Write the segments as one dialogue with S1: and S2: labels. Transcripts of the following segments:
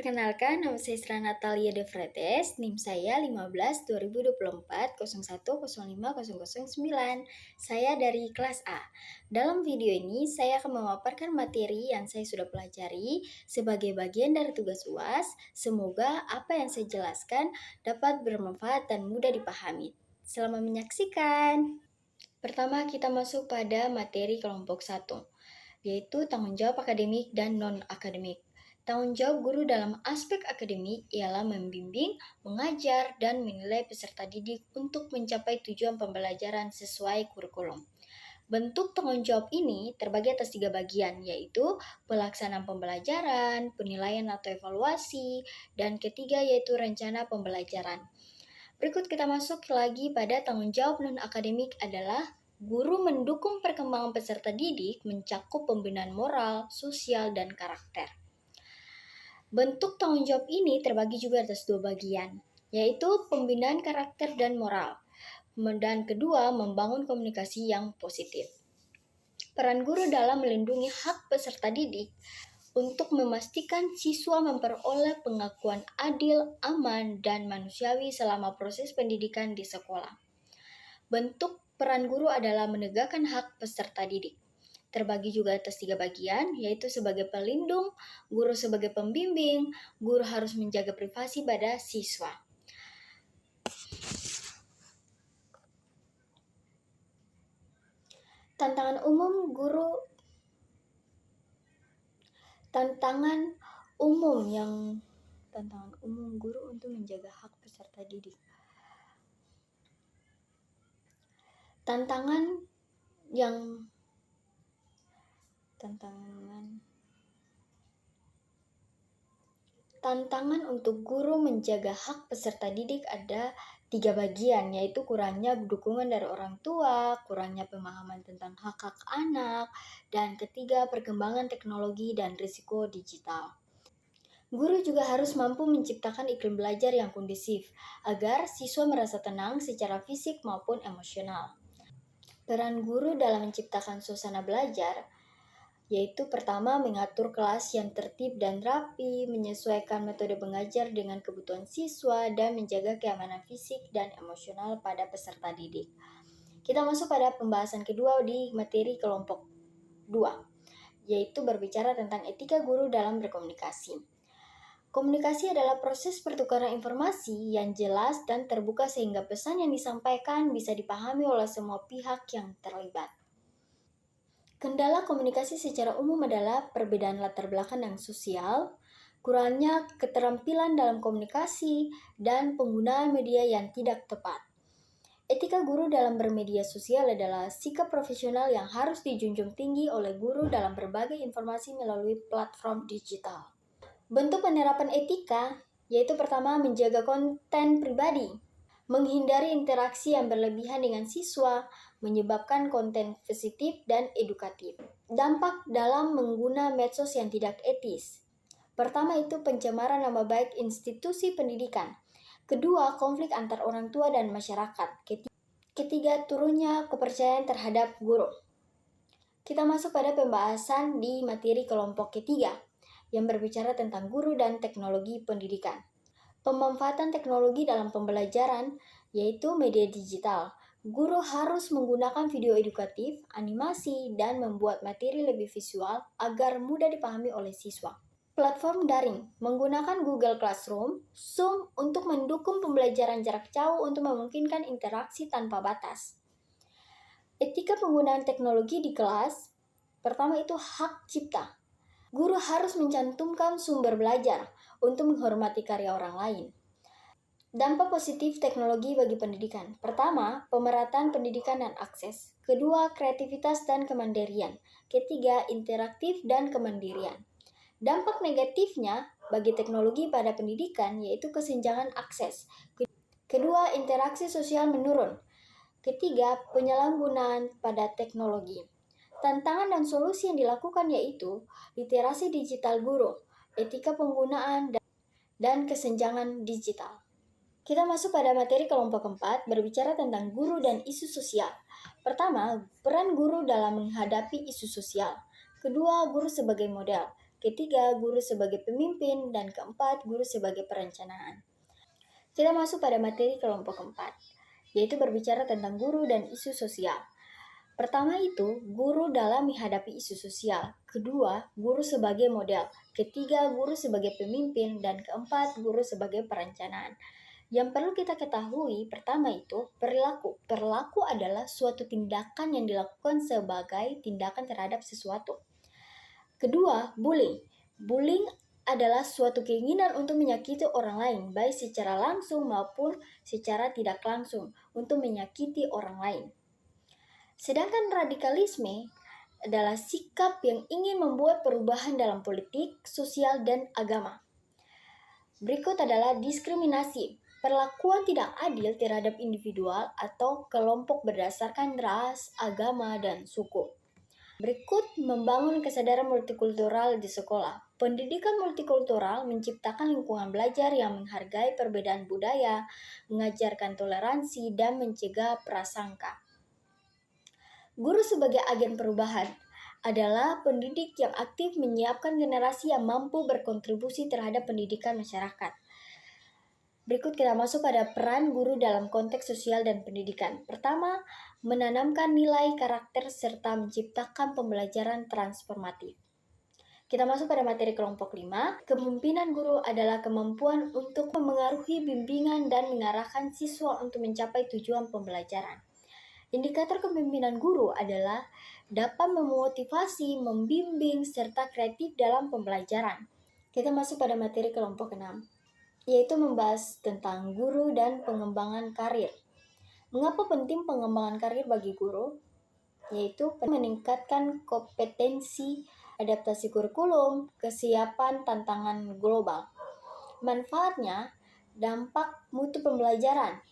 S1: Perkenalkan, nama saya Isra Natalia De Fretes, NIM saya 15 2024 0105009. Saya dari kelas A. Dalam video ini, saya akan memaparkan materi yang saya sudah pelajari sebagai bagian dari tugas UAS. Semoga apa yang saya jelaskan dapat bermanfaat dan mudah dipahami. Selamat menyaksikan. Pertama, kita masuk pada materi kelompok 1, yaitu tanggung jawab akademik dan non-akademik. Tanggung jawab guru dalam aspek akademik ialah membimbing, mengajar, dan menilai peserta didik untuk mencapai tujuan pembelajaran sesuai kurikulum. Bentuk tanggung jawab ini terbagi atas 3 bagian, yaitu pelaksanaan pembelajaran, penilaian atau evaluasi, dan ketiga yaitu rencana pembelajaran. Berikut kita masuk lagi pada tanggung jawab non-akademik adalah guru mendukung perkembangan peserta didik mencakup pembinaan moral, sosial, dan karakter. Bentuk tanggung jawab ini terbagi juga atas 2 bagian, yaitu pembinaan karakter dan moral. Dan kedua, membangun komunikasi yang positif. Peran guru dalam melindungi hak peserta didik untuk memastikan siswa memperoleh pengakuan adil, aman, dan manusiawi selama proses pendidikan di sekolah. Bentuk peran guru adalah menegakkan hak peserta didik. Terbagi juga atas 3 bagian, yaitu sebagai pelindung, guru sebagai pembimbing, guru harus menjaga privasi pada siswa. Tantangan umum guru untuk menjaga hak peserta didik. Tantangan untuk guru menjaga hak peserta didik ada 3 bagian, yaitu kurangnya dukungan dari orang tua, kurangnya pemahaman tentang hak-hak anak, dan ketiga perkembangan teknologi dan risiko digital. Guru juga harus mampu menciptakan iklim belajar yang kondusif agar siswa merasa tenang secara fisik maupun emosional. Peran guru dalam menciptakan suasana belajar yaitu pertama mengatur kelas yang tertib dan rapi, menyesuaikan metode mengajar dengan kebutuhan siswa, dan menjaga keamanan fisik dan emosional pada peserta didik. Kita masuk pada pembahasan kedua di materi kelompok 2, yaitu berbicara tentang etika guru dalam berkomunikasi. Komunikasi adalah proses pertukaran informasi yang jelas dan terbuka sehingga pesan yang disampaikan bisa dipahami oleh semua pihak yang terlibat. Kendala komunikasi secara umum adalah perbedaan latar belakang dan sosial, kurangnya keterampilan dalam komunikasi, dan penggunaan media yang tidak tepat. Etika guru dalam bermedia sosial adalah sikap profesional yang harus dijunjung tinggi oleh guru dalam berbagai informasi melalui platform digital. Bentuk penerapan etika yaitu pertama menjaga konten pribadi, menghindari interaksi yang berlebihan dengan siswa, menyebabkan konten sensitif dan edukatif. Dampak dalam menggunakan medsos yang tidak etis. Pertama itu pencemaran nama baik institusi pendidikan. Kedua, konflik antar orang tua dan masyarakat. Ketiga, turunnya kepercayaan terhadap guru. Kita masuk pada pembahasan di materi kelompok ketiga yang berbicara tentang guru dan teknologi pendidikan. Pemanfaatan teknologi dalam pembelajaran yaitu media digital. Guru harus menggunakan video edukatif, animasi, dan membuat materi lebih visual agar mudah dipahami oleh siswa. Platform daring menggunakan Google Classroom, Zoom untuk mendukung pembelajaran jarak jauh untuk memungkinkan interaksi tanpa batas. Etika penggunaan teknologi di kelas, pertama itu hak cipta. Guru harus mencantumkan sumber belajar untuk menghormati karya orang lain. Dampak positif teknologi bagi pendidikan. Pertama, pemerataan pendidikan dan akses. Kedua, kreativitas dan kemandirian. Ketiga, interaktif dan kemandirian. Dampak negatifnya bagi teknologi pada pendidikan yaitu kesenjangan akses. Kedua, interaksi sosial menurun. Ketiga, penyalahgunaan pada teknologi. Tantangan dan solusi yang dilakukan yaitu literasi digital guru, etika penggunaan, dan kesenjangan digital. Kita masuk pada materi kelompok 4 berbicara tentang guru dan isu sosial. Pertama, peran guru dalam menghadapi isu sosial. Kedua, guru sebagai model. ketiga guru sebagai pemimpin, dan keempat guru sebagai perencanaan. Kita masuk pada materi kelompok keempat, yaitu berbicara tentang guru dan isu sosial. Pertama itu, guru dalam menghadapi isu sosial. Kedua, guru sebagai model. Ketiga, guru sebagai pemimpin. Dan keempat, guru sebagai perencanaan. Yang perlu kita ketahui, pertama itu, perilaku. Perilaku adalah suatu tindakan yang dilakukan sebagai tindakan terhadap sesuatu. Kedua, bullying. Bullying adalah suatu keinginan untuk menyakiti orang lain, baik secara langsung maupun secara tidak langsung, untuk menyakiti orang lain. Sedangkan radikalisme adalah sikap yang ingin membuat perubahan dalam politik, sosial, dan agama. Berikut adalah diskriminasi. Perlakuan tidak adil terhadap individual atau kelompok berdasarkan ras, agama, dan suku. Berikut membangun kesadaran multikultural di sekolah. Pendidikan multikultural menciptakan lingkungan belajar yang menghargai perbedaan budaya, mengajarkan toleransi, dan mencegah prasangka. Guru sebagai agen perubahan adalah pendidik yang aktif menyiapkan generasi yang mampu berkontribusi terhadap pendidikan masyarakat. Berikut kita masuk pada peran guru dalam konteks sosial dan pendidikan. Pertama, menanamkan nilai karakter serta menciptakan pembelajaran transformatif. Kita masuk pada materi kelompok 5. Kepemimpinan guru adalah kemampuan untuk memengaruhi bimbingan dan mengarahkan siswa untuk mencapai tujuan pembelajaran. Indikator kepemimpinan guru adalah dapat memotivasi, membimbing, serta kreatif dalam pembelajaran. Kita masuk pada materi kelompok 6. Yaitu membahas tentang guru dan pengembangan karir. Mengapa penting pengembangan karir bagi guru? Yaitu meningkatkan kompetensi, adaptasi kurikulum, kesiapan tantangan global. Manfaatnya, dampak mutu pembelajaran,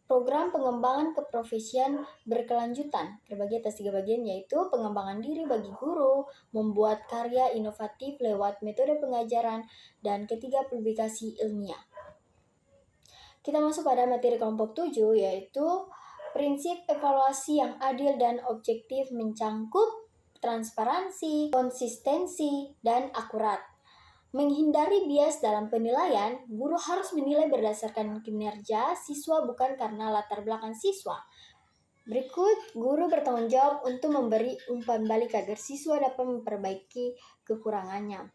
S1: program pengembangan keprofesian berkelanjutan, terbagi atas 3 bagian, yaitu pengembangan diri bagi guru, membuat karya inovatif lewat metode pengajaran, dan ketiga, publikasi ilmiah. Kita masuk pada materi kelompok 7, yaitu prinsip evaluasi yang adil dan objektif mencangkup transparansi, konsistensi, dan akurat. Menghindari bias dalam penilaian, guru harus menilai berdasarkan kinerja siswa bukan karena latar belakang siswa. Berikut, guru bertanggung jawab untuk memberi umpan balik agar siswa dapat memperbaiki kekurangannya.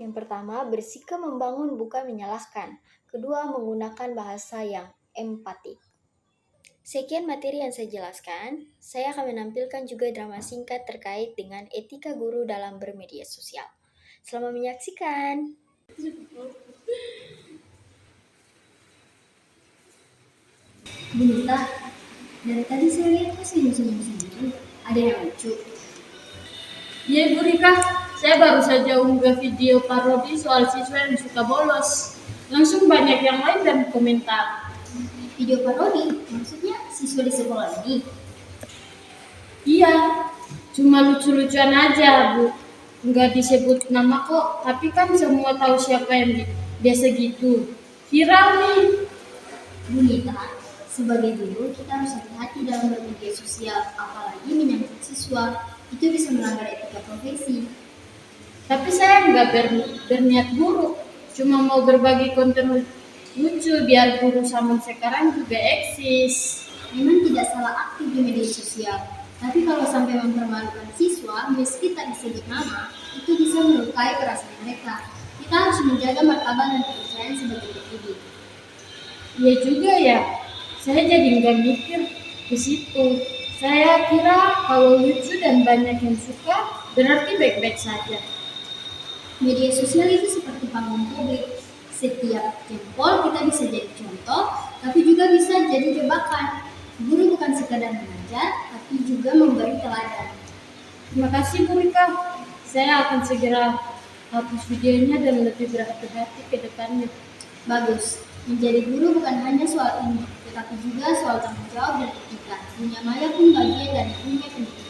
S1: Yang pertama, bersikap membangun bukan menyalahkan. Kedua, menggunakan bahasa yang empatik. Sekian materi yang saya jelaskan. Saya akan menampilkan juga drama singkat terkait dengan etika guru dalam bermedia sosial. Selamat menyaksikan.
S2: Bunita, dari tadi saya lihat kok senyum-senyum sendiri. Ada yang lucu.
S3: Iya Bu Rika, saya baru saja unggah video parodi soal siswa yang suka bolos. Langsung banyak yang like dan komentar.
S2: Video parodi, maksudnya siswa di sekolah ini.
S3: Iya, cuma lucu-lucuan aja Bu. Nggak disebut nama kok, tapi kan semua tahu siapa yang biasa gitu. Viral nih.
S2: Bunita, sebagai guru kita harus hati-hati dalam bermedia sosial, apalagi menyangkut siswa. Itu bisa melanggar etika profesi.
S3: Tapi saya nggak berniat buruk, cuma mau berbagi konten lucu biar guru zaman sekarang juga eksis.
S2: Memang tidak salah aktif di media sosial, tapi kalau sampai mempermalukan siswa, meski tak disebut nama, itu bisa melukai perasaan mereka. Kita harus menjaga martabat dan kepercayaan sebagai pendidik.
S3: Iya juga ya, saya jadi nggak mikir ke situ. Saya kira kalau lucu dan banyak yang suka, berarti baik-baik saja.
S2: Media sosial itu seperti panggung publik. Setiap jempol kita bisa jadi contoh, tapi juga bisa jadi jebakan. Guru bukan sekadar mengajar, tapi juga memberi teladan.
S3: Terima kasih Bu Rika. Saya akan segera hapus videonya dan lebih berhati-hati ke depannya.
S2: Bagus, menjadi guru bukan hanya soal ilmu, tetapi juga soal tanggung jawab dan etika. Dunia maya pun bagian dari dunia pendidikan.